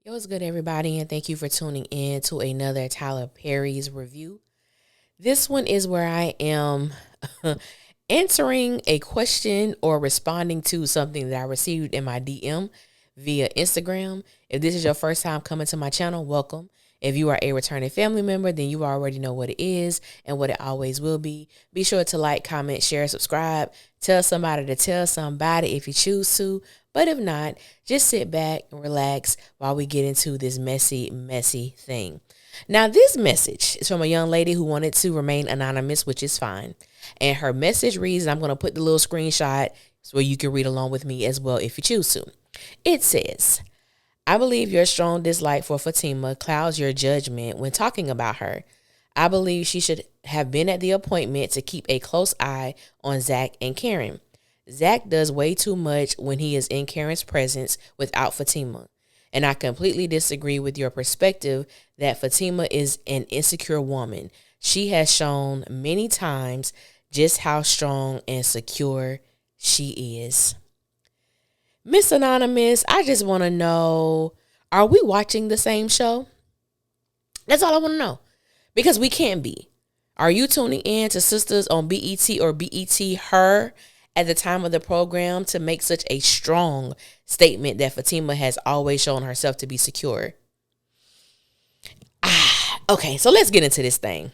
It was good, everybody, and thank you for tuning in to another Tyler Perry's review. This one is where I am answering a question or responding to something that I received in my DM via Instagram. If this is your first time coming to my channel, welcome. If you are a returning family member, then you already know what it is and what it always will be. Be sure to like, comment, share, subscribe. Tell somebody to tell somebody if you choose to. But if not, just sit back and relax while we get into this messy thing. Now, this message is from a young lady who wanted to remain anonymous, which is fine. And her message reads, and I'm going to put the little screenshot so you can read along with me as well if you choose to. It says, I believe your strong dislike for Fatima clouds your judgment when talking about her. I believe she should have been at the appointment to keep a close eye on ZAC and Karen. ZAC does way too much when he is in Karen's presence without Fatima. And I completely disagree with your perspective that Fatima is an insecure woman. She has shown many times just how strong and secure she is. Miss Anonymous, I just want to know, are we watching the same show? That's all I want to know. Because we can't be. Are you tuning in to Sisters on BET or BET Her at the time of the program to make such a strong statement that Fatima has always shown herself to be secure? Okay, so let's get into this thing.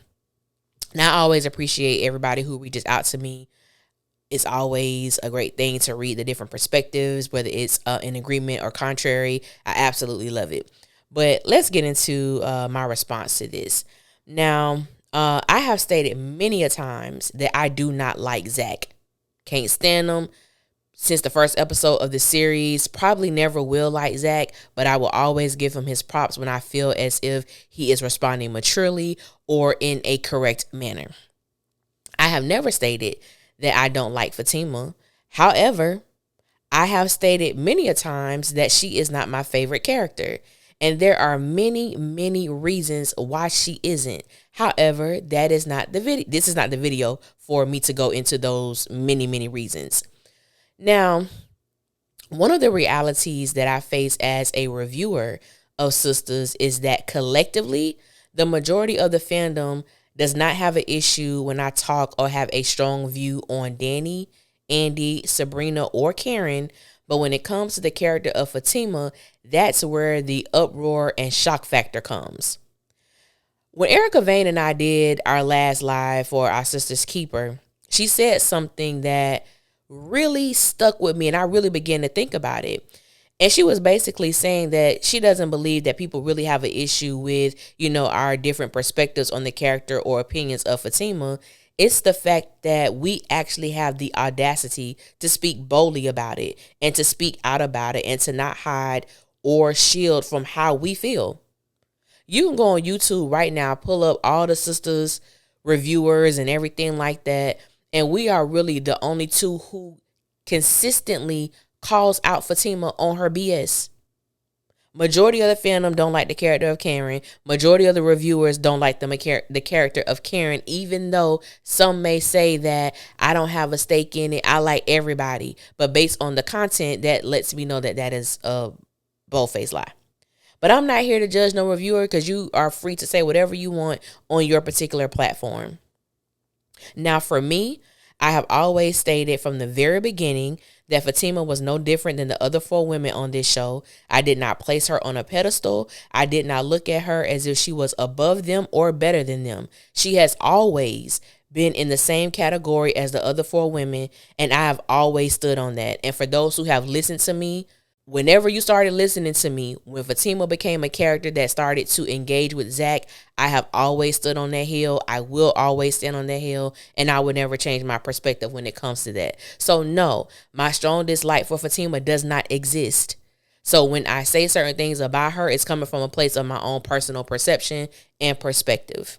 Now, I always appreciate everybody who reaches out to me. It's always a great thing to read the different perspectives, whether it's in agreement or contrary. I absolutely love it. But let's get into my response to this. Now, I have stated many a times that I do not like ZAC. Can't stand him. Since the first episode of the series, probably never will like ZAC, but I will always give him his props when I feel as if he is responding maturely or in a correct manner. I have never stated that I don't like Fatima. However, I have stated many a times that she is not my favorite character. And there are many reasons why she isn't. However, that is not the video. This is not the video for me to go into those many reasons. Now, one of the realities that I face as a reviewer of Sisters is that collectively, the majority of the fandom does not have an issue when I talk or have a strong view on Danny, Andy, Sabrina, or Karen. But when it comes to the character of Fatima, that's where the uproar and shock factor comes. When Erica Vane and I did our last live for Our Sister's Keeper, she said something that really stuck with me, and I really began to think about it. And she was basically saying that she doesn't believe that people really have an issue with, our different perspectives on the character or opinions of Fatima. It's the fact that we actually have the audacity to speak boldly about it and to speak out about it and to not hide or shield from how we feel. You can go on YouTube right now, pull up all the Sisters reviewers and everything like that. And we are really the only two who consistently calls out Fatima on her BS. Majority of the fandom don't like the character of Karen. Majority of the reviewers don't like the character of Karen, even though some may say that I don't have a stake in it. I like everybody. But based on the content, that lets me know that that is a bold-faced lie. But I'm not here to judge no reviewer because you are free to say whatever you want on your particular platform. Now, for me, I have always stated from the very beginning that Fatima was no different than the other four women on this show. I did not place her on a pedestal. I did not look at her as if she was above them or better than them. She has always been in the same category as the other four women, and I have always stood on that. And for those who have listened to me, whenever you started listening to me, when Fatima became a character that started to engage with ZAC, I have always stood on that hill. I will always stand on that hill, and I would never change my perspective when it comes to that. So no, my strong dislike for Fatima does not exist. So when I say certain things about her, it's coming from a place of my own personal perception and perspective.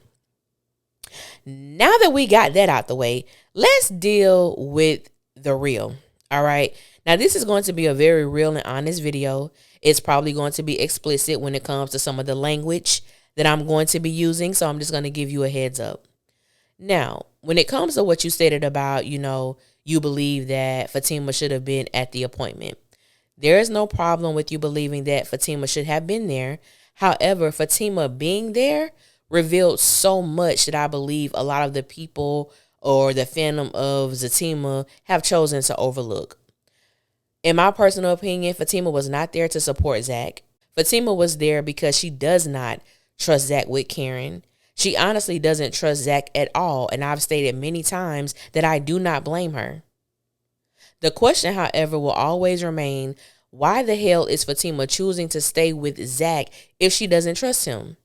Now that we got that out the way, let's deal with the real. All right. Now, this is going to be a very real and honest video. It's probably going to be explicit when it comes to some of the language that I'm going to be using. So I'm just going to give you a heads up. Now, when it comes to what you stated about, you believe that Fatima should have been at the appointment. There is no problem with you believing that Fatima should have been there. However, Fatima being there revealed so much that I believe a lot of the people or the fandom of Zatima have chosen to overlook. In my personal opinion, Fatima was not there to support ZAC. Fatima was there because she does not trust ZAC with Karen. She honestly doesn't trust ZAC at all, and I've stated many times that I do not blame her. The question, however, will always remain, why the hell is Fatima choosing to stay with ZAC if she doesn't trust him?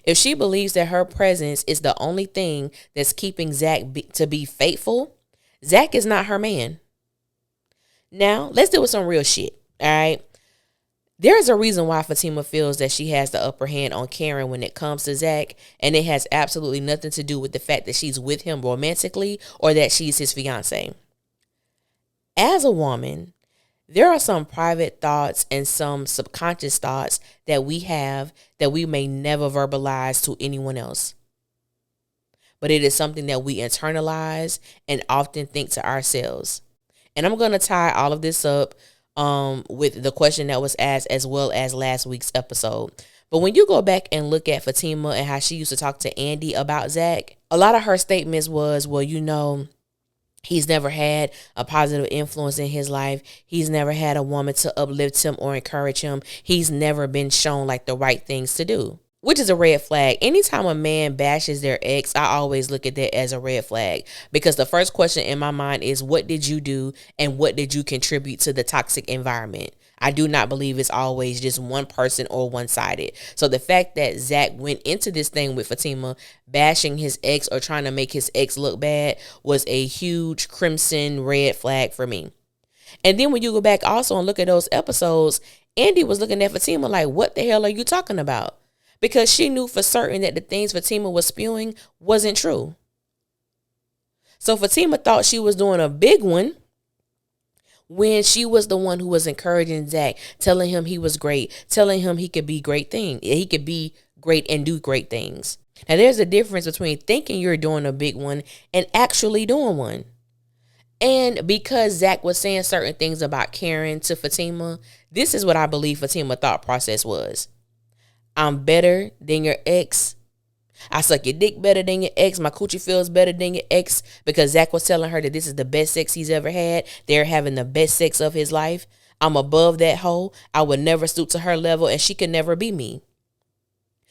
If she believes that her presence is the only thing that's keeping ZAC to be faithful, ZAC is not her man. Now, let's deal with some real shit, all right? There is a reason why Fatima feels that she has the upper hand on Karen when it comes to ZAC, and it has absolutely nothing to do with the fact that she's with him romantically or that she's his fiance. As a woman, there are some private thoughts and some subconscious thoughts that we have that we may never verbalize to anyone else. But it is something that we internalize and often think to ourselves. And I'm going to tie all of this up with the question that was asked as well as last week's episode. But when you go back and look at Fatima and how she used to talk to Andy about ZAC, a lot of her statements was, well, he's never had a positive influence in his life. He's never had a woman to uplift him or encourage him. He's never been shown like the right things to do, which is a red flag. Anytime a man bashes their ex, I always look at that as a red flag, because the first question in my mind is, what did you do and what did you contribute to the toxic environment? I do not believe it's always just one person or one-sided. So the fact that ZAC went into this thing with Fatima bashing his ex or trying to make his ex look bad was a huge crimson red flag for me. And then when you go back also and look at those episodes, Andy was looking at Fatima like, what the hell are you talking about? Because she knew for certain that the things Fatima was spewing wasn't true. So Fatima thought she was doing a big one when she was the one who was encouraging ZAC, telling him he was great, telling him he could be great things. He could be great and do great things. Now, there's a difference between thinking you're doing a big one and actually doing one. And because ZAC was saying certain things about Karen to Fatima, this is what I believe Fatima's thought process was. I'm better than your ex. I suck your dick better than your ex. My coochie feels better than your ex, because ZAC was telling her that this is the best sex he's ever had. They're having the best sex of his life. I'm above that hoe. I would never stoop to her level, and she could never be me.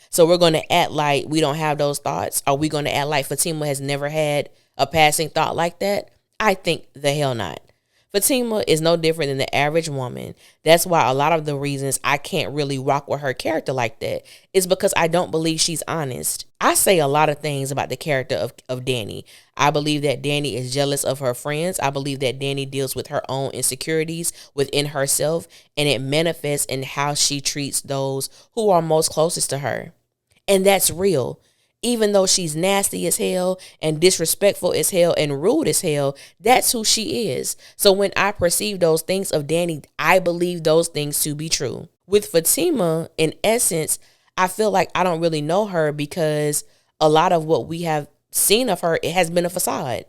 So we're going to act like we don't have those thoughts. Are we going to act like Fatima has never had a passing thought like that? I think the hell not. Fatima is no different than the average woman. That's why a lot of the reasons I can't really rock with her character like that is because I don't believe she's honest. I say a lot of things about the character of Danny. I believe that Danny is jealous of her friends. I believe that Danny deals with her own insecurities within herself, and it manifests in how she treats those who are most closest to her. And that's real. Even though she's nasty as hell and disrespectful as hell and rude as hell, that's who she is. So when I perceive those things of Danny, I believe those things to be true. With Fatima, in essence, I feel like I don't really know her because a lot of what we have seen of her, it has been a facade.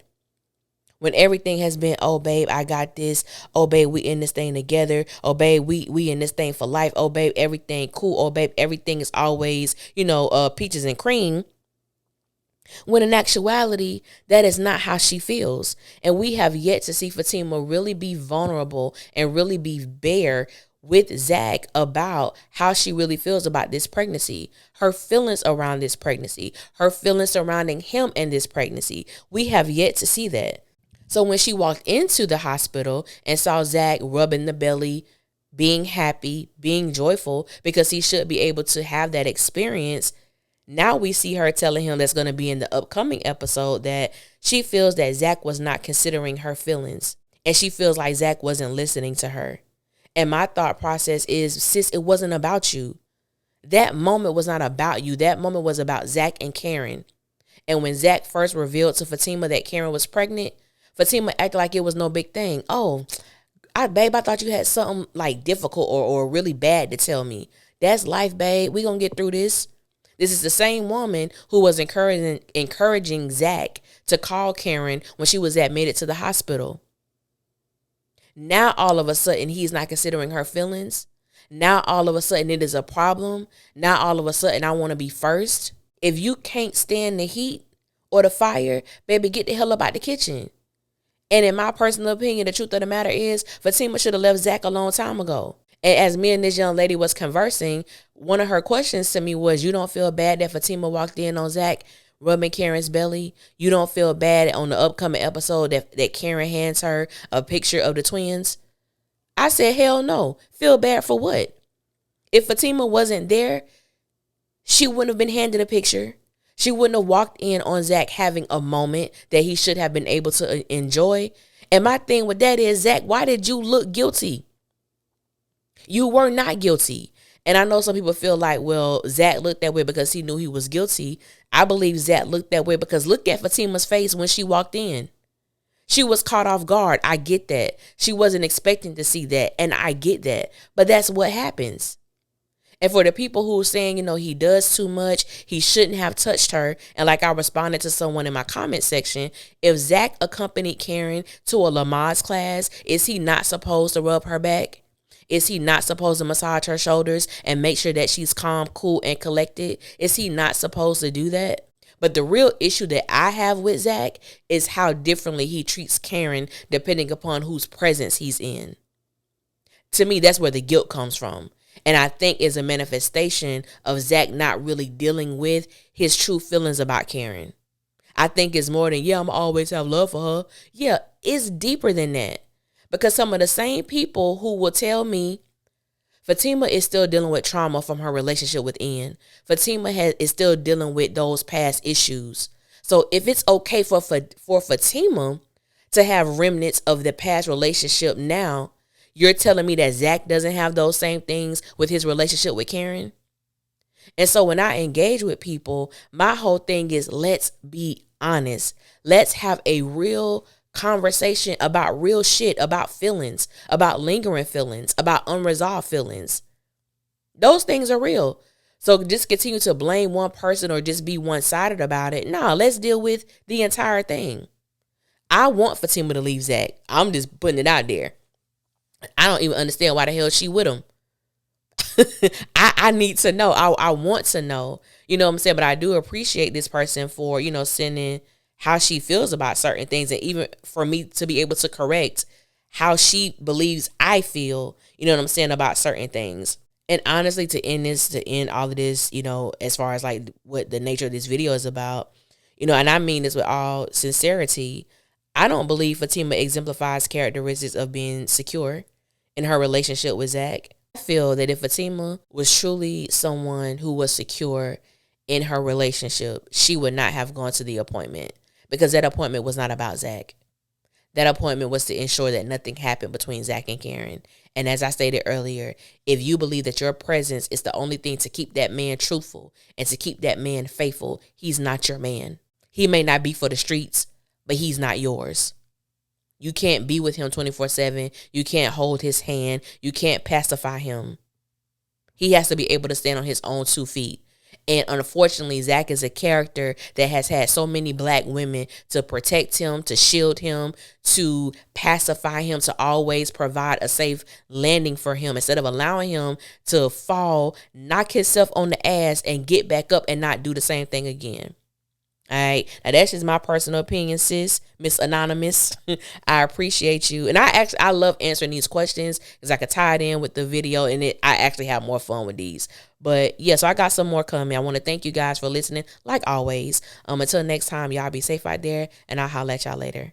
When everything has been, oh, babe, I got this. Oh, babe, we in this thing together. Oh, babe, we in this thing for life. Oh, babe, everything cool. Oh, babe, everything is always, peaches and cream. When in actuality, that is not how she feels. And we have yet to see Fatima really be vulnerable and really be bare with ZAC about how she really feels about this pregnancy, her feelings around this pregnancy, her feelings surrounding him and this pregnancy. We have yet to see that. So when she walked into the hospital and saw ZAC rubbing the belly, being happy, being joyful, because he should be able to have that experience, now we see her telling him, that's going to be in the upcoming episode, that she feels that ZAC was not considering her feelings. And she feels like ZAC wasn't listening to her. And my thought process is, sis, it wasn't about you. That moment was not about you. That moment was about ZAC and Karen. And when ZAC first revealed to Fatima that Karen was pregnant, Fatima acted like it was no big thing. Oh, babe, I thought you had something like difficult or really bad to tell me. That's life, babe. We gonna get through this. This is the same woman who was encouraging ZAC to call Karen when she was admitted to the hospital. Now all of a sudden he's not considering her feelings. Now all of a sudden it is a problem. Now all of a sudden I want to be first. If you can't stand the heat or the fire, baby, get the hell up out the kitchen. And in my personal opinion, the truth of the matter is Fatima should have left ZAC a long time ago. And as me and this young lady was conversing, one of her questions to me was, you don't feel bad that Fatima walked in on ZAC rubbing Karen's belly? You don't feel bad on the upcoming episode that Karen hands her a picture of the twins? I said, hell no. Feel bad for what? If Fatima wasn't there, she wouldn't have been handed a picture. She wouldn't have walked in on ZAC having a moment that he should have been able to enjoy. And my thing with that is, ZAC, why did you look guilty? You were not guilty. And I know some people feel like, well, ZAC looked that way because he knew he was guilty. I believe ZAC looked that way because look at Fatima's face when she walked in. She was caught off guard. I get that. She wasn't expecting to see that. And I get that. But that's what happens. And for the people who are saying, he does too much, he shouldn't have touched her. And like I responded to someone in my comment section, if ZAC accompanied Karen to a Lamaze class, is he not supposed to rub her back? Is he not supposed to massage her shoulders and make sure that she's calm, cool, and collected? Is he not supposed to do that? But the real issue that I have with ZAC is how differently he treats Karen depending upon whose presence he's in. To me, that's where the guilt comes from. And I think is a manifestation of ZAC not really dealing with his true feelings about Karen. I think it's more than, I'm always have love for her. Yeah, it's deeper than that. Because some of the same people who will tell me Fatima is still dealing with trauma from her relationship with Ian. Fatima is still dealing with those past issues. So if it's okay for Fatima to have remnants of the past relationship now, you're telling me that ZAC doesn't have those same things with his relationship with Karen? And so when I engage with people, my whole thing is, let's be honest. Let's have a real conversation about real shit, about feelings, about lingering feelings, about unresolved feelings. Those things are real. So just continue to blame one person or just be one-sided about it. No, let's deal with the entire thing. I want Fatima to leave ZAC. I'm just putting it out there. I don't even understand why the hell she with him. I need to know. I want to know. You know what I'm saying? But I do appreciate this person for, sending how she feels about certain things. And even for me to be able to correct how she believes I feel, you know what I'm saying, about certain things. And honestly, to end all of this, as far as like what the nature of this video is about, and I mean this with all sincerity, I don't believe Fatima exemplifies characteristics of being secure in her relationship with ZAC. I feel that if Fatima was truly someone who was secure in her relationship, she would not have gone to the appointment, because that appointment was not about ZAC. That appointment was to ensure that nothing happened between ZAC and Karen. And as I stated earlier, if you believe that your presence is the only thing to keep that man truthful and to keep that man faithful, he's not your man. He may not be for the streets, but he's not yours. You can't be with him 24/7. You can't hold his hand. You can't pacify him. He has to be able to stand on his own 2 feet. And unfortunately, ZAC is a character that has had so many black women to protect him, to shield him, to pacify him, to always provide a safe landing for him, instead of allowing him to fall, knock himself on the ass, and get back up and not do the same thing again. All right. Now that's just my personal opinion, sis, Miss Anonymous. I appreciate you. And I love answering these questions because I could tie it in with the video, and I actually have more fun with these. But yeah, so I got some more coming. I want to thank you guys for listening. Like always. Until next time, y'all be safe out there, and I'll holler at y'all later.